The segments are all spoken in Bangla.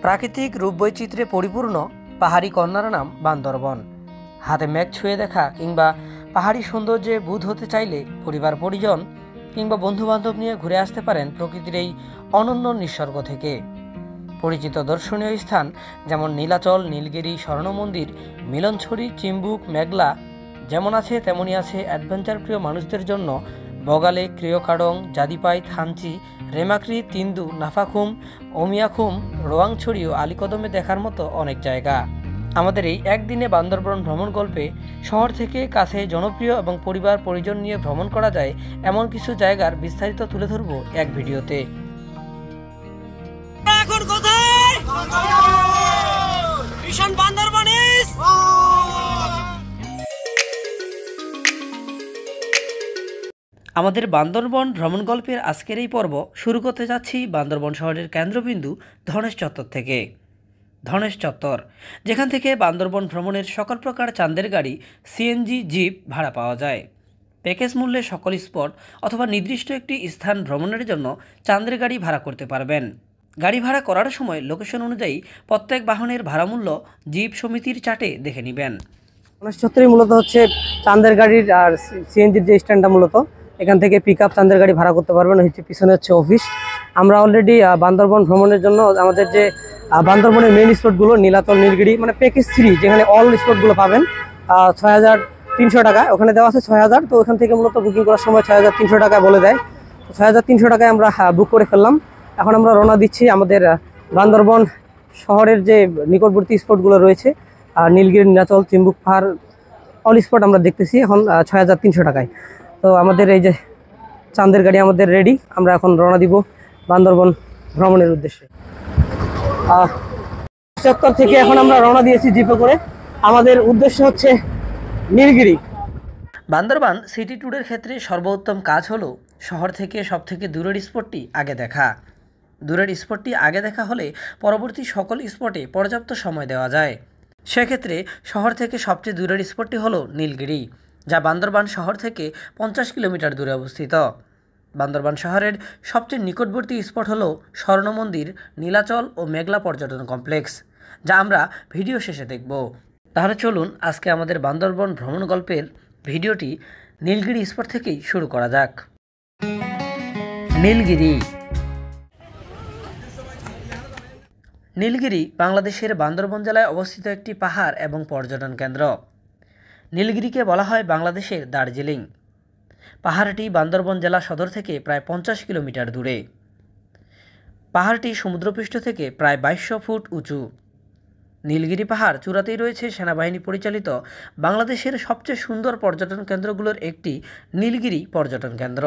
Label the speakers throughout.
Speaker 1: প্রাকৃতিক রূপবৈচিত্র্যে পরিপূর্ণ পাহাড়ি কন্যার নাম বান্দরবন। হাতে মেঘ ছুঁয়ে দেখা কিংবা পাহাড়ি সৌন্দর্যে বুঁদ হতে চাইলে পরিবার পরিজন কিংবা বন্ধুবান্ধব নিয়ে ঘুরে আসতে পারেন প্রকৃতির এই অনন্য নিসর্গ থেকে। পরিচিত দর্শনীয় স্থান যেমন নীলাচল, নীলগিরি, স্বর্ণমন্দির, মিলনছড়ি, চিম্বুক, মেঘলা যেমন আছে তেমনই আছে অ্যাডভেঞ্চার প্রিয় মানুষদের জন্য বগালে, ক্রিয়কাডং, জাদিপাই, থানচি, রেমাক্রি, তিন্দু, নাফাখুম, ওমিয়াখুম, রোয়াংছড়ি ও আলীকদমে দেখার মতো অনেক জায়গা। আমাদের এই একদিনে বান্দরবন ভ্রমণ গল্পে শহর থেকে কাছে জনপ্রিয় এবং পরিবার পরিজন নিয়ে ভ্রমণ করা যায় এমন কিছু জায়গার বিস্তারিত তুলে ধরব এক ভিডিওতে। এখন কোথায়? মিশন বান্দরবন। আমাদের বান্দরবন ভ্রমণ গল্পের আজকের এই পর্ব শুরু করতে যাচ্ছি বান্দরবন শহরের কেন্দ্রবিন্দু ধনেশ চত্বর থেকে। ধনেশ চত্বর, যেখান থেকে বান্দরবন ভ্রমণের সকল প্রকার চাঁদের গাড়ি, সিএনজি, জিপ ভাড়া পাওয়া যায়। প্যাকেজ মূল্যে সকল স্পট অথবা নির্দিষ্ট একটি স্থান ভ্রমণের জন্য চাঁদের গাড়ি ভাড়া করতে পারবেন। গাড়ি ভাড়া করার সময় লোকেশন অনুযায়ী প্রত্যেক বাহনের ভাড়া মূল্য জিপ সমিতির চার্টে দেখে নেবেন।
Speaker 2: ধনেশ চত্বরে মূলত হচ্ছে চাঁদের গাড়ির আর সিএনজির যে স্ট্যান্ডটা, মূলত এখান থেকে পিক আপ চাঁদের গাড়ি ভাড়া করতে পারবেন। হচ্ছে পিছনে হচ্ছে অফিস। আমরা অলরেডি বান্দরবন ভ্রমণের জন্য আমাদের যে বান্দরবনের মেইন স্পটগুলো নীলাচল, নীলগিরি, মানে প্যাকেজ 3 যেখানে অল স্পটগুলো পাবেন ৬,৩০০ টাকা, ওখানে দেওয়া আছে ৬,০০০। তো ওখান থেকে মূলত বুকিং করার সময় ৬,৩০০ টাকা বলে দেয়। ৬,৩০০ টাকায় আমরা বুক করে ফেললাম। এখন আমরা রওনা দিচ্ছি আমাদের বান্দরবন শহরের যে নিকটবর্তী স্পটগুলো রয়েছে, নীলগিরি, নীলাচল, চিম্বুক পাহাড়, অল স্পট আমরা দেখতেছি এখন ৬,৩০০ টাকায়। তো আমাদের এই যে চাঁদের গাড়ি আমাদের রেডি, আমরা এখন রওনা দিব বান্দরবন ভ্রমণের উদ্দেশ্যে। চত্বর থেকে এখন আমরা রওনা দিয়েছি জিপে করে। আমাদের উদ্দেশ্য হচ্ছে নীলগিরি।
Speaker 1: বান্দরবান সিটি ট্যুরের ক্ষেত্রে সর্বোত্তম কাজ হলো শহর থেকে সবথেকে দূরের স্পটটি আগে দেখা। দূরের স্পটটি আগে দেখা হলে পরবর্তী সকল স্পটে পর্যাপ্ত সময় দেওয়া যায়। সেক্ষেত্রে শহর থেকে সবচেয়ে দূরের স্পটটি হলো নীলগিরি, যা বান্দরবান শহর থেকে 50 কিলোমিটার দূরে অবস্থিত। বান্দরবান শহরের সবচেয়ে নিকটবর্তী স্পট হলো স্বর্ণমন্দির, নীলাচল ও মেঘলা পর্যটন কমপ্লেক্স, যা আমরা ভিডিও শেষে দেখব। তাহলে চলুন আজকে আমাদের বান্দরবন ভ্রমণ গল্পের ভিডিওটি নীলগিরি স্পট থেকেই শুরু করা যাক। নীলগিরি। নীলগিরি বাংলাদেশের বান্দরবন জেলায় অবস্থিত একটি পাহাড় এবং পর্যটন কেন্দ্র। নীলগিরিকে বলা হয় বাংলাদেশের দার্জিলিং। পাহাড়টি বান্দরবন জেলা সদর থেকে প্রায় 50 কিলোমিটার দূরে। পাহাড়টি সমুদ্রপৃষ্ঠ থেকে প্রায় 2200 ফুট উঁচু। নীলগিরি পাহাড় চূড়াতেই রয়েছে সেনাবাহিনী পরিচালিত বাংলাদেশের সবচেয়ে সুন্দর পর্যটন কেন্দ্রগুলোর একটি, নীলগিরি পর্যটন কেন্দ্র।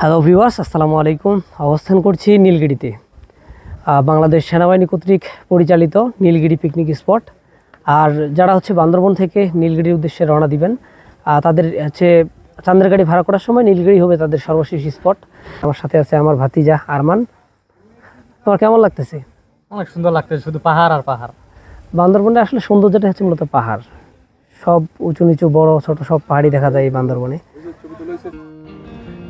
Speaker 2: হ্যালো ভিউয়ার্স, আসসালামু আলাইকুম। অবস্থান করছি নীলগিরিতে, বাংলাদেশ সেনাবাহিনী কর্তৃক পরিচালিত নীলগিরি পিকনিক স্পট। আর যারা হচ্ছে বান্দরবন থেকে নীলগিরির উদ্দেশ্যে রওনা দিবেন, তাদের হচ্ছে চাঁদের গাড়ি ভাড়া করার সময় নীলগিরি হবে তাদের সর্বশেষ স্পট। আমার সাথে আছে আমার ভাতিজা আরমান। তোমার কেমন লাগতেছে?
Speaker 3: অনেক সুন্দর লাগতেছে, শুধু পাহাড় আর পাহাড়।
Speaker 2: বান্দরবনে আসলে সৌন্দর্যটা হচ্ছে মূলত পাহাড়, সব উঁচু নিচু বড় ছোট সব পাহাড়ি দেখা যায় এই বান্দরবনে।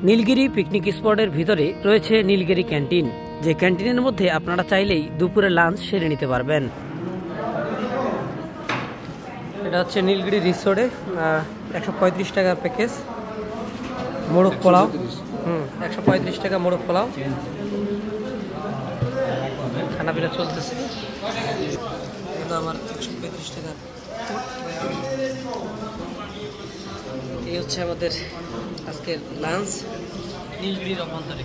Speaker 1: নীলগিরি পিকনিক স্পটের ভিতরে রয়েছে নীলগিরি ক্যান্টিন, যে ক্যান্টিনের মধ্যে আপনারা চাইলেই দুপুরে লাঞ্চ সেরে নিতে পারবেন। এটা হচ্ছে নীলগিরি রিসোর্টে 135 টাকার প্যাকেজ, মোরগ পোলাও। 135 টাকা মোরগ পোলাও, খানাপিনা চলতেছে। এগুলো আমার 135 টাকার। এই হচ্ছে আমাদের আজকের লাঞ্চ নীলগিরির অভ্যন্তরে।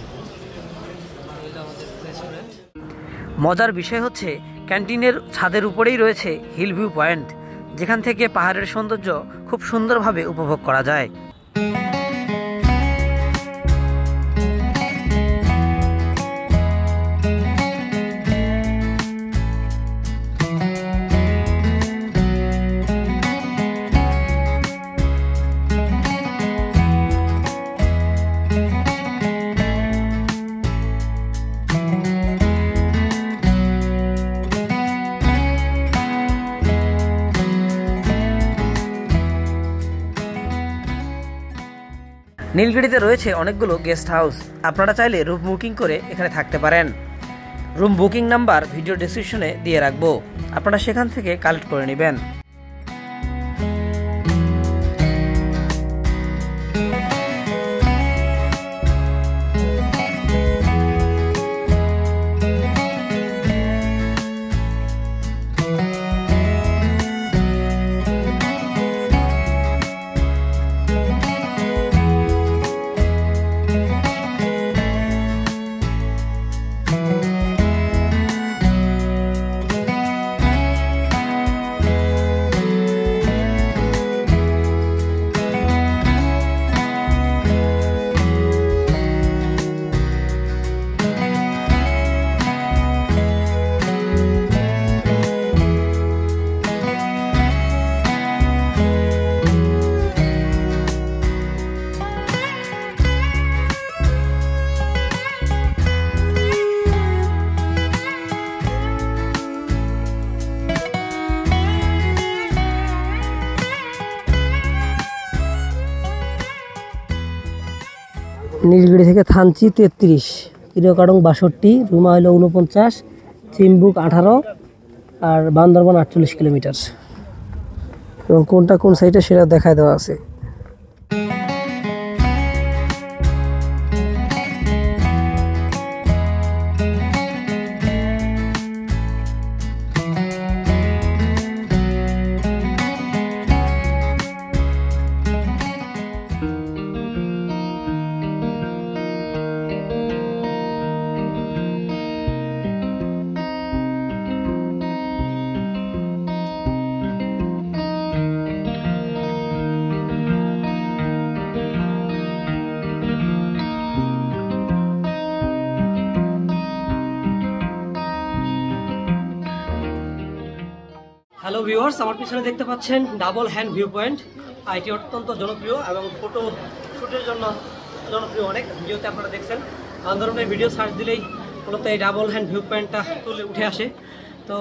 Speaker 1: মজার বিষয় হচ্ছে ক্যান্টিনের ছাদের উপরেই রয়েছে হিল ভিউ পয়েন্ট, যেখান থেকে পাহাড়ের সৌন্দর্য খুব সুন্দরভাবে উপভোগ করা যায়। নীলগিরিতে রয়েছে অনেকগুলো গেস্ট হাউস, আপনারা চাইলে রুম বুকিং করে এখানে থাকতে পারেন। রুম বুকিং নাম্বার ভিডিও ডেসক্রিপশনে দিয়ে রাখবো, আপনারা সেখান থেকে কালেক্ট করে নেবেন।
Speaker 2: নীলগিরি থেকে থানচি 33, কিরকাটং 62, রুমা হলো 49, চিম্বুক 18 আর বান্দরবান 48 কিলোমিটার। এবং কোনটা কোন সাইডে সেটা দেখায় দেওয়া আছে। হ্যালো ভিউয়ার্স, আমার পিছনে দেখতে পাচ্ছেন ডাবল হ্যান্ড ভিউ পয়েন্ট। এটি অত্যন্ত জনপ্রিয় এবং ফটো শ্যুটের জন্য জনপ্রিয় অনেক। ভিডিওতে আপনারা দেখছেন, বান্দরবানের ভিডিও সার্চ দিলেই মূলত এই ডাবল হ্যান্ড ভিউ পয়েন্টটা উঠে আসে। তো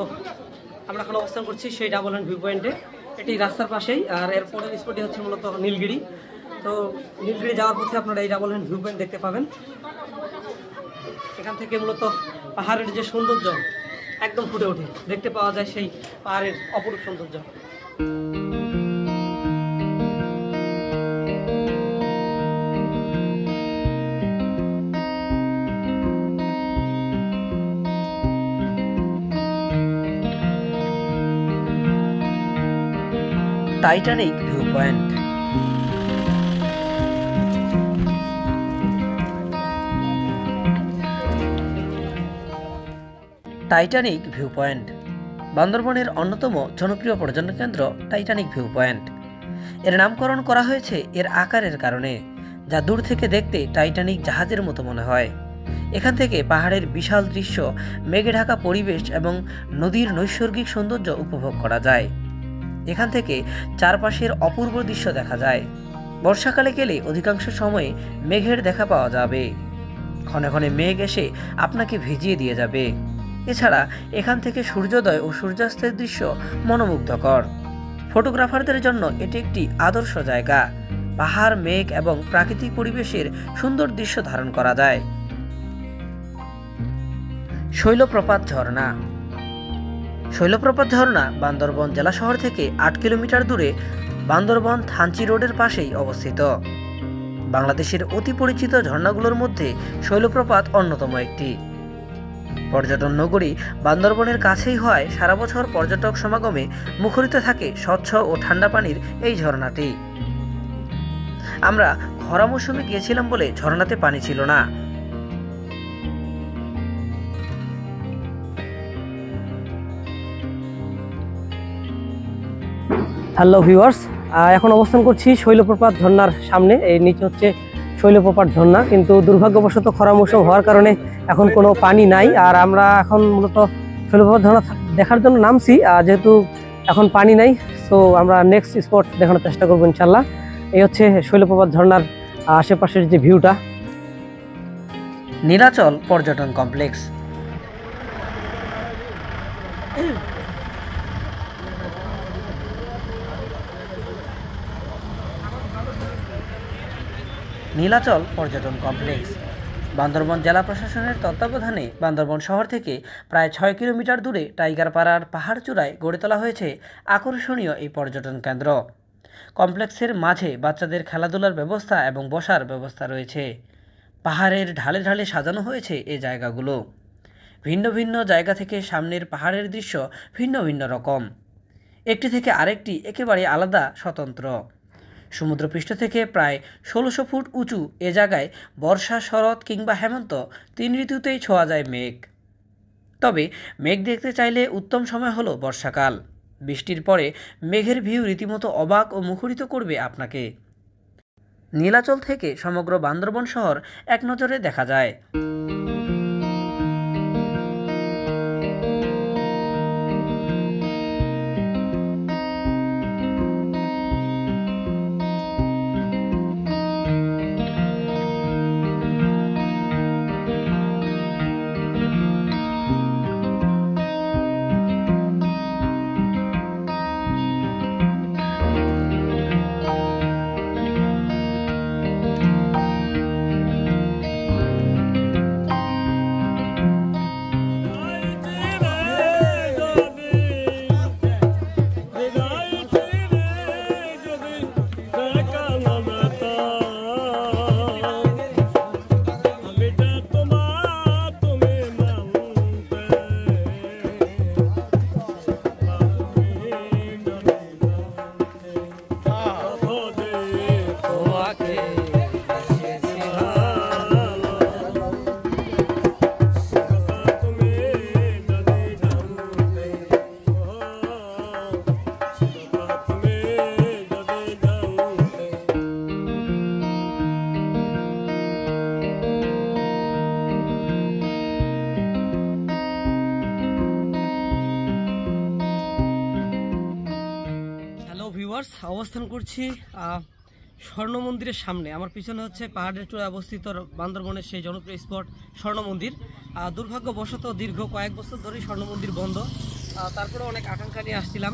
Speaker 2: আমরা এখন অবস্থান করছি সেই ডাবল হ্যান্ড ভিউ পয়েন্টে। এটি রাস্তার পাশেই, আর এর পরের স্পটটি হচ্ছে মূলত নীলগিরি। তো নীলগিরি যাওয়ার পথে আপনারা এই ডাবল হ্যান্ড ভিউ পয়েন্ট দেখতে পাবেন। এখান থেকে মূলত পাহাড়ের যে সৌন্দর্য একদম ফুটে ওঠে, দেখতে পাওয়া যায় সেই পাহাড়ের অপরূপ সৌন্দর্য।
Speaker 1: Titanic view point. Titanic view point বান্দরবনের অন্যতম জনপ্রিয় পর্যটন কেন্দ্র টাইটানিক ভিউ পয়েন্ট। এর নামকরণ করা হয়েছে এর আকারের কারণে, যা দূর থেকে দেখতে টাইটানিক জাহাজের মতো মনে হয়। এখান থেকে পাহাড়ের বিশাল দৃশ্য, মেঘে ঢাকা পরিবেশ এবং নদীর নৈসর্গিক সৌন্দর্য উপভোগ করা যায়। এখান থেকে চারপাশের অপূর্ব দৃশ্য দেখা যায়। বর্ষাকালে গেলে অধিকাংশ সময়ে মেঘের দেখা পাওয়া যাবে, ক্ষণে ক্ষণে মেঘ এসে আপনাকে ভিজিয়ে দিয়ে যাবে। এছাড়া এখান থেকে সূর্যোদয় ও সূর্যাস্তের দৃশ্য মনোমুগ্ধকর। ফটোগ্রাফারদের জন্য এটি একটি আদর্শ জায়গা। পাহাড়, মেঘ এবং প্রাকৃতিক পরিবেশের সুন্দর দৃশ্য ধারণ করা যায়। শৈলপ্রপাত ঝর্ণা। শৈলপ্রপাত ঝর্ণা বান্দরবন জেলা শহর থেকে 8 কিলোমিটার দূরে বান্দরবন থানচি রোডের পাশেই অবস্থিত। বাংলাদেশের অতি পরিচিত ঝর্ণাগুলোর মধ্যে শৈলপ্রপাত অন্যতম একটি। পর্যটন নগরী বান্দরবনের কাছেই হওয়ায় সারা বছর পর্যটক সমাগমে মুখরিত থাকে স্বচ্ছ ও ঠান্ডা পানির এই ঝর্ণাটি। আমরা খরা মৌসুমে গিয়েছিলাম বলে ঝর্ণাতে পানি ছিল না।
Speaker 2: হ্যালো ভিউয়ার্স, এখন অবস্থান করছি শৈলপ্রপাত ঝর্ণার সামনে। এই নিচে হচ্ছে শৈলপ্রপাত ঝর্ণা, কিন্তু দুর্ভাগ্যবশত খরা মৌসুম হওয়ার কারণে এখন কোনো পানি নাই। আর আমরা এখন মূলত শৈলপ্রপাত ঝর্ণা দেখার জন্য নামছি, যেহেতু এখন পানি নাই, সো আমরা নেক্সট স্পট দেখানোর চেষ্টা করবো ইনশাল্লাহ। এই হচ্ছে শৈলপ্রপাত ঝর্ণার আশেপাশের যে ভিউটা।
Speaker 1: নীলাচল পর্যটন কমপ্লেক্স। নীলাচল পর্যটন কমপ্লেক্স। বান্দরবান জেলা প্রশাসনের তত্ত্বাবধানে বান্দরবান শহর থেকে প্রায় 6 কিলোমিটার দূরে টাইগারপাড়ার পাহাড় চূড়ায় গড়ে তোলা হয়েছে আকর্ষণীয় এই পর্যটন কেন্দ্র। কমপ্লেক্সের মাঝে বাচ্চাদের খেলাধুলার ব্যবস্থা এবং বসার ব্যবস্থা রয়েছে। পাহাড়ের ঢালে ঢালে সাজানো হয়েছে এই জায়গাগুলো। ভিন্ন ভিন্ন জায়গা থেকে সামনের পাহাড়ের দৃশ্য ভিন্ন ভিন্ন রকম, একটি থেকে আরেকটি একেবারে আলাদা, স্বতন্ত্র। সমুদ্রপৃষ্ঠ থেকে প্রায় 1600 ফুট উঁচু এ জায়গায় বর্ষা, শরৎ কিংবা হেমন্ত 3 ঋতুতেই ছোঁয়া যায় মেঘ। তবে মেঘ দেখতে চাইলে উত্তম সময় হলো বর্ষাকাল। বৃষ্টির পরে মেঘের ভিউ রীতিমতো অবাক ও মুখরিত করবে আপনাকে। নীলাচল থেকে সমগ্র বান্দরবন শহর এক নজরে দেখা যায়। অবস্থান করছি স্বর্ণ মন্দিরের সামনে। আমার পিছনে হচ্ছে পাহাড়ের চূড়ায় অবস্থিত বান্দরবনের সেই জনপ্রিয় স্পট স্বর্ণ মন্দির। দুর্ভাগ্যবশত দীর্ঘ কয়েক বছর ধরেই স্বর্ণ মন্দির বন্ধ। তারপরে অনেক আকাঙ্ক্ষা নিয়ে আসছিলাম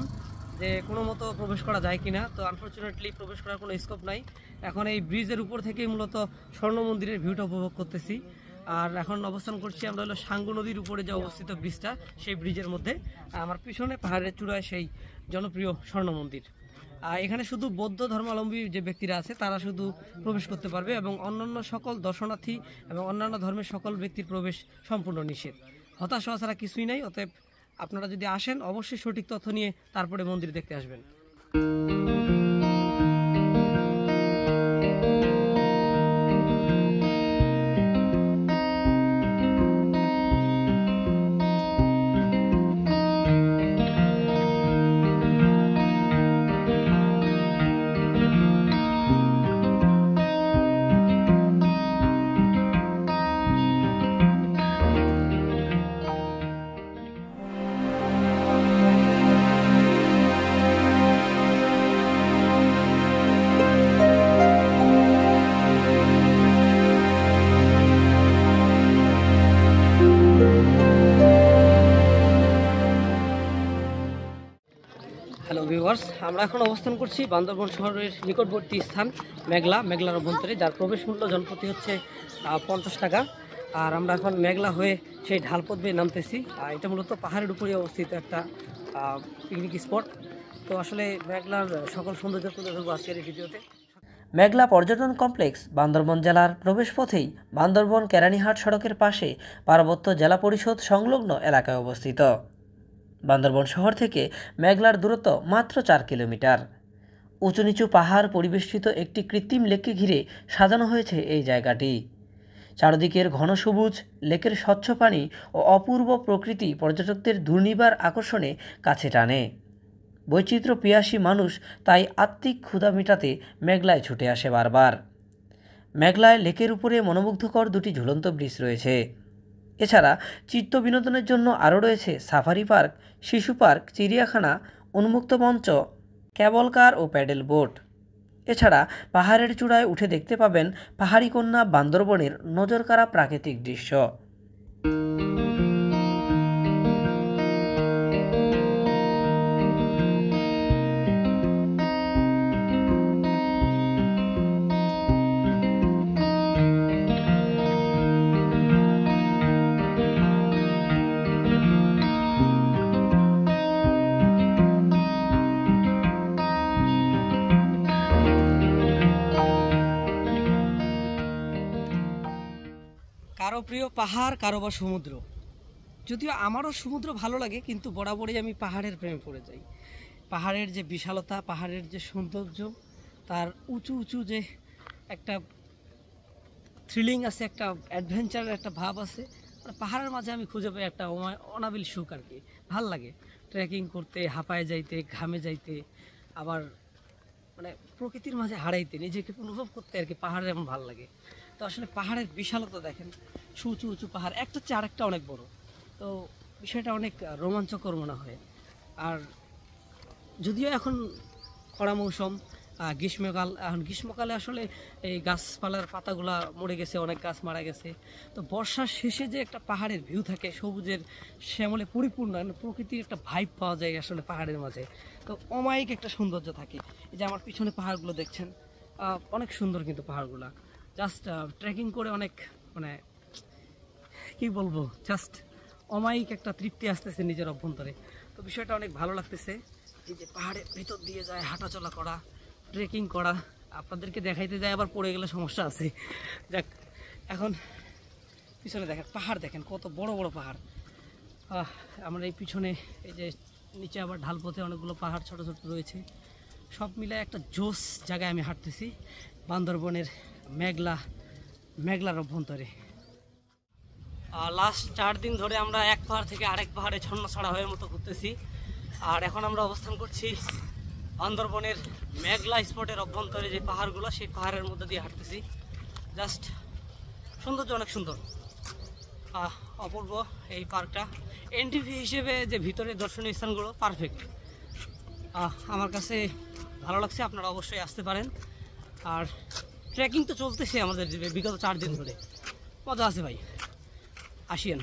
Speaker 1: যে কোনো মতো প্রবেশ করা যায় কিনা, তো আনফর্চুনেটলি প্রবেশ করার কোনো স্কোপ নাই। এখন এই ব্রিজের উপর থেকেই মূলত স্বর্ণ মন্দিরের ভিউটা উপভোগ করতেছি। আর এখন অবস্থান করছি আমরা হলো সাঙ্গু নদীর উপরে যে অবস্থিত ব্রিজটা, সেই ব্রিজের মধ্যে। আমার পিছনে পাহাড়ের চূড়ায় সেই জনপ্রিয় স্বর্ণ মন্দির। এখানে শুধু বৌদ্ধ ধর্মাবলম্বী যে ব্যক্তিরা আছে তারা শুধু প্রবেশ করতে পারবে, এবং অন্যান্য সকল দর্শনার্থী এবং অন্যান্য ধর্মের সকল ব্যক্তির প্রবেশ সম্পূর্ণ নিষেধ। হতাশ হওয়া ছাড়া কিছুই নাই। অতএব আপনারা যদি আসেন অবশ্যই সঠিক তথ্য নিয়ে তারপরে মন্দির দেখতে আসবেন। হ্যালো ভিউয়ার্স, আমরা এখন অবস্থান করছি বান্দরবন শহরের নিকটবর্তী স্থান মেঘলার অভ্যন্তরে, যার প্রবেশ মূল্য জনপ্রতি হচ্ছে 50 টাকা। আর আমরা এখন মেঘলা হয়ে সেই ঢালপথ বেয়ে নামতেছি। এটা মূলত পাহাড়ের উপরে অবস্থিত একটা পিকনিক স্পট। তো আসলে মেঘলার সকল সৌন্দর্য তুলে ধরবো আজকের এই ভিডিওতে। মেঘলা পর্যটন কমপ্লেক্স বান্দরবন জেলার প্রবেশপথেই বান্দরবন কেরানীহাট সড়কের পাশে পার্বত্য জেলা পরিষদ সংলগ্ন এলাকায় অবস্থিত। বান্দরবন শহর থেকে মেঘলার দূরত্ব মাত্র 4 কিলোমিটার। উঁচু নিচু পাহাড় পরিবেষ্টিত একটি কৃত্রিম লেককে ঘিরে সাজানো হয়েছে এই জায়গাটি। চারদিকের ঘন সবুজ, লেকের স্বচ্ছ পানি ও অপূর্ব প্রকৃতি পর্যটকদের দুর্নিবার আকর্ষণে কাছে টানে। বৈচিত্র্য পিয়াসী মানুষ তাই আত্মিক ক্ষুধা মেটাতে মেঘলায় ছুটে আসে বারবার। মেঘলায় লেকের উপরে মনোমুগ্ধকর দুটি ঝুলন্ত ব্রিজ রয়েছে। এছাড়া চিত্ত বিনোদনের জন্য আরও রয়েছে সাফারি পার্ক, শিশু পার্ক, চিড়িয়াখানা, উন্মুক্ত মঞ্চ, ক্যাবল কার ও প্যাডেল বোট। এছাড়া পাহাড়ের চূড়ায় উঠে দেখতে পাবেন পাহাড়ি কন্যা বান্দরবনের নজরকাড়া প্রাকৃতিক দৃশ্য। কারো প্রিয় পাহাড়, কারো বা সমুদ্র। যদিও আমারও সমুদ্র ভালো লাগে, কিন্তু বরাবরই আমি পাহাড়ের প্রেমে পড়ে যাই। পাহাড়ের যে বিশালতা, পাহাড়ের যে সৌন্দর্য, তার উঁচু উঁচু যে একটা থ্রিলিং আছে, একটা অ্যাডভেঞ্চারের একটা ভাব আছে, মানে পাহাড়ের মাঝে আমি খুঁজে পাই একটা অনাবিল সুখ আর কি। ভাল লাগে ট্রেকিং করতে, হাঁপায় যাইতে, ঘামে যাইতে, আবার মানে প্রকৃতির মাঝে হারাইতে, নিজেকে অনুভব করতে আর কি পাহাড়ের এমন ভালো লাগে। তো আসলে পাহাড়ের বিশালতা দেখেন, উঁচু উঁচু পাহাড়, একটা চেয়ে আরেকটা অনেক বড়। তো বিষয়টা অনেক রোমাঞ্চকর মনে হয়। আর যদিও এখন খরা মৌসুম, গ্রীষ্মকাল, এখন গ্রীষ্মকালে আসলে এই গাছপালার পাতাগুলা মরে গেছে, অনেক গাছ মারা গেছে। তো বর্ষার শেষে যে একটা পাহাড়ের ভিউ থাকে, সবুজের শ্যামলে পরিপূর্ণ প্রকৃতির একটা ভাইব পাওয়া যায় আসলে পাহাড়ের মাঝে। তো অমায়িক একটা সৌন্দর্য থাকে। এই যে আমার পিছনে পাহাড়গুলো দেখছেন, অনেক সুন্দর কিন্তু পাহাড়গুলা। জাস্ট ট্রেকিং করে অনেক মানে কি বলবো, জাস্ট অমায়িক একটা তৃপ্তি আসতেছে নিজের অভ্যন্তরে। তো বিষয়টা অনেক ভালো লাগতেছে। এই যে পাহাড়ের ভিতর দিয়ে যায় হাঁটাচলা করা, ট্রেকিং করা, আপনাদেরকে দেখাইতে যায় আবার পড়ে গেলে সমস্যা আছে। যাক, এখন পিছনে দেখেন পাহাড়, দেখেন কত বড় বড় পাহাড়। আমরা এই পিছনে এই যে নিচে আবার ঢালপথে অনেকগুলো পাহাড় ছোট ছোট রয়েছে। সব মিলে একটা জোস জায়গায় আমি হাঁটতেছি, বান্দরবনের মেঘলার অভ্যন্তরে। লাস্ট 4 দিন ধরে আমরা এক পাহাড় থেকে আরেক পাহাড়ে ছন্নছাড়া হয়ে মতো ঘুরতেছি। আর এখন আমরা অবস্থান করছি বান্দরবনের মেঘলা স্পটের অভ্যন্তরে যে পাহাড়গুলো, সেই পাহাড়ের মধ্যে দিয়ে হাঁটতেছি। জাস্ট সৌন্দর্য অনেক সুন্দর, অপূর্ব এই পার্কটা। এনটিভি হিসেবে যে ভিতরে দর্শনীয় স্থানগুলো পারফেক্ট, আমার কাছে ভালো লাগছে। আপনারা অবশ্যই আসতে পারেন। আর ট্রেকিং তো চলতেছে আমাদের বিগত 4 দিন ধরে, মজা আছে ভাই, আসিয়েন।